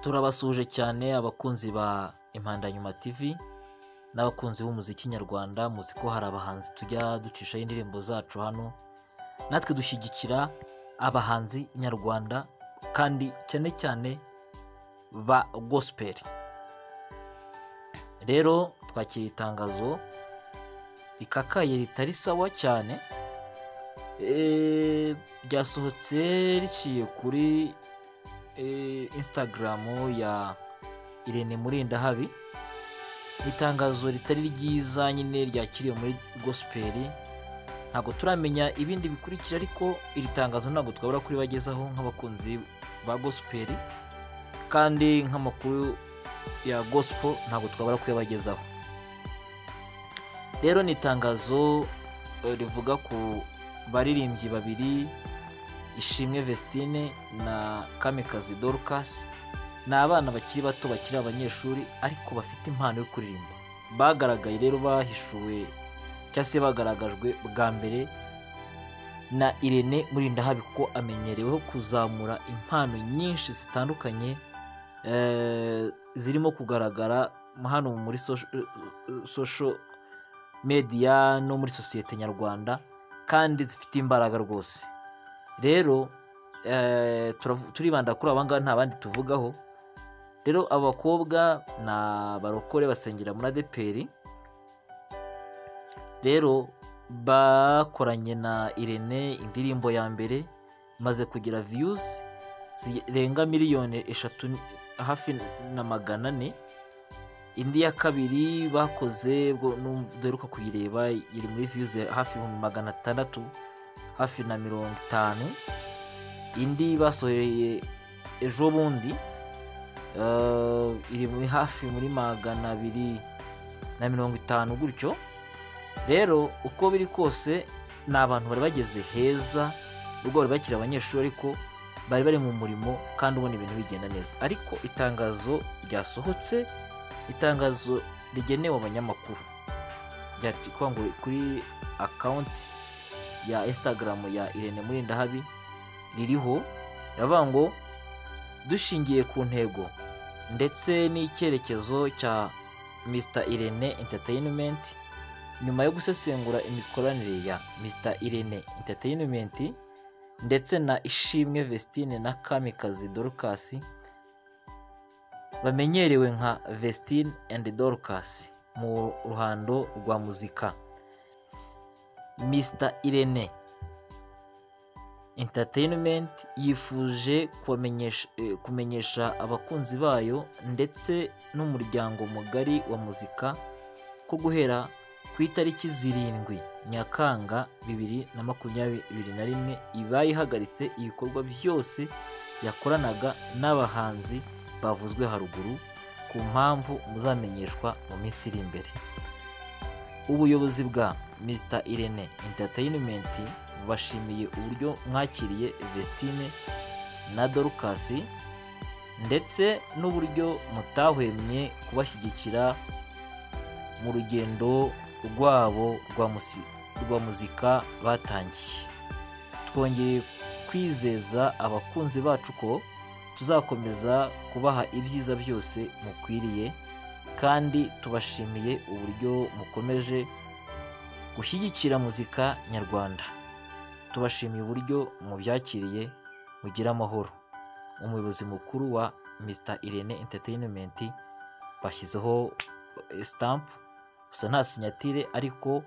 Turabasuje cyane abakunzi ba Impandanyuma TV n'abakunzi b'umuziki nyarwanda. Muzi ko hari abahanzi tujya ducishaho indirimbo zacu hano, natwe dushyigikira abahanzi nyarwanda kandi cyane cyane ba gospel. Rero twakiriye itangazo rikakaye ritari sawa cyane, ryasohotse riciye kuri Instagram ya Irene Murindahabi. Itangazo ritari ryiza nyine ryakiriye muri gospel. Ntabwo turamenya ibindi bikurikira, ariko iri tangazo ntabwo twabura kuri bagezaho nk'abakunzi ba gospel, kandi nk'amakuru ya gospel ntabwo twabura kuyabagezaho. Rero ni itangazo rivuga ku baririmbyi babiri, Ishimwe Vestine na Kamikazi Dorcas. Ni abana bakiri bato, bakiri abanyeshuri ariko bafite impano yo kuririmba. Bagaragaye rero bahishuwe cyangwa se bagaragajwe bwa mbere na Irene Murindahabi, kuko amenyereweho kuzamura impano nyinshi zitandukanye zirimo kugaragara hano muri social media no muri sosiyete nyarwanda, kandi zifite imbaraga rwose. Rero turibanda kuri abangaba, nta bandi tuvugaho. Rero abakobwa ni abarokore basengera muri ADEPR. Rero bakoranye na Irene indirimbo ya mbere maze kugira views zirenga 3,000,000 hafi na 400. Indi ya kabiri bakoze duheruka kuyireba iri muri views hafi 600, hafi na 50. Indi basohoye ejo bundi iri muri hafi muri 250 gutyo. Rero uko biri kose ni abantu bari bageze heza, ubwo bari bakiri abanyeshuri ariko bari bari mu murimo kandi ubona ibintu bigenda neza. Ariko itangazo ryasohotse, itangazo rigenewe abanyamakuru, ryandikwa ngo kuri account ya Instagram ya Irene Murindahabi ririho, yavuga ngo dushingiye ku ntego ndetse n'icyerekezo cya Mr Irene Entertainment, nyuma yo gusesengura imikoranire ya Mr Irene Entertainment ndetse na Ishimwe Vestine na Kamikazi Dorcas, bamenyerewe nka Vestine and Dorcas mu ruhando rwa muzika. Mr Irene Entertainment yifuje kumenyesha abakunzi bayo ndetse n'umuryango mugari wa muzika ko guhera ku itariki 7 Nyakanga 2021 ibaye ihagaritse ibikorwa byose yakoranaga n'abahanzi bavuzwe haruguru, ku mpamvu muzamenyeshwa mu minsi iri imbere. Ubuyobozi bwa Mr Irene Entertainment bashimiye uburyo mwakiriye Vestine na Dorcas ndetse n'uburyo mutahwemye kubashyigikira mu rugendo rwabo rwa muzika batangiye. Twongeye kwizeza abakunzi bacu ko tuzakomeza kubaha ibyiza byose mukwiriye, kandi tubashimiye uburyo mukomeje gushyigikira muzika nyarwanda. Tubashimiye uburyo mubyakiriye, mugira amahoro. Umuyobozi mukuru wa Mr Irene Entertainment bashyizeho stamp, gusa nta sinyatire, ariko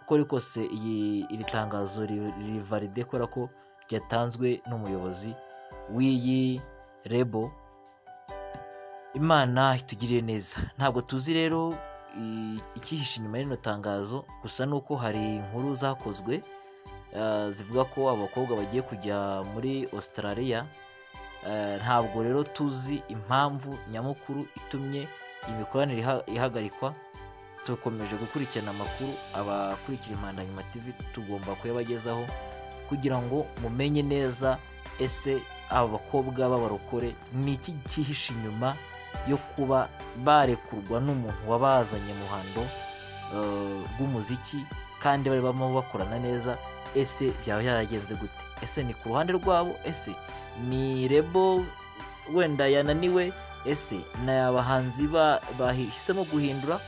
uko rikose iri tangazo rivalide kubera ko ryatanzwe n'umuyobozi w'iyi rebo. Imana itugirire neza. Ntabwo tuzi rero ikihishe inyuma y'ino tangazo, gusa nuko hari inkuru zakozwe zivuga ko abakobwa bagiye kujya muri Australia. Ntabwo rero tuzi impamvu nyamukuru itumye imikoranire ihagarikwa. Tukomeje gukurikirana amakuru, abakurikira Impandanyuma TV tugomba kuyabagezaho kugira ngo mumenye neza ese aba bakobwa b'abarokore ni iki kihishe inyuma yo kuba barekurwa n'umuntu wabazanye mu ruhando rw'umuziki kandi bari bamo bakorana neza. Ese byaba yaragenze gute? Ese ni ku ruhande rwabo? Ese ni rebo wenda yananiwe? ese ni abahanzi bahisemo guhindura?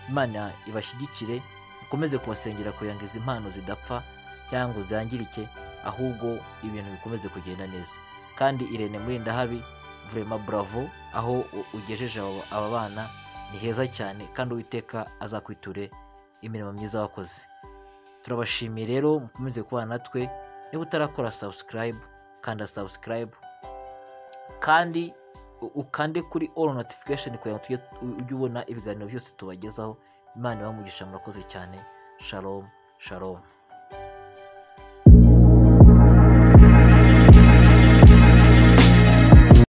Imana ibashyigikire, mukomeze kubasengera kugira ngo izi mpano zidapfa cyangwa ngo zangirike, ahubwo ibintu bikomeze kugenda neza. Kandi Irene Mulindahabi, vraiment bravo, aho ugejeje aba bana ni heza cyane, kandi Uwiteka azakwiture imirimo myiza wakoze. Turabashimiye rero, mukomeze kubana natwe. Niba utarakora subscribe, kanda subscribe kandi ukande kuri all notification kugira ngo ujye ubona ibiganiro byose tubagezaho. Imana ibahe umugisha, murakoze cyane. Shalom shalom.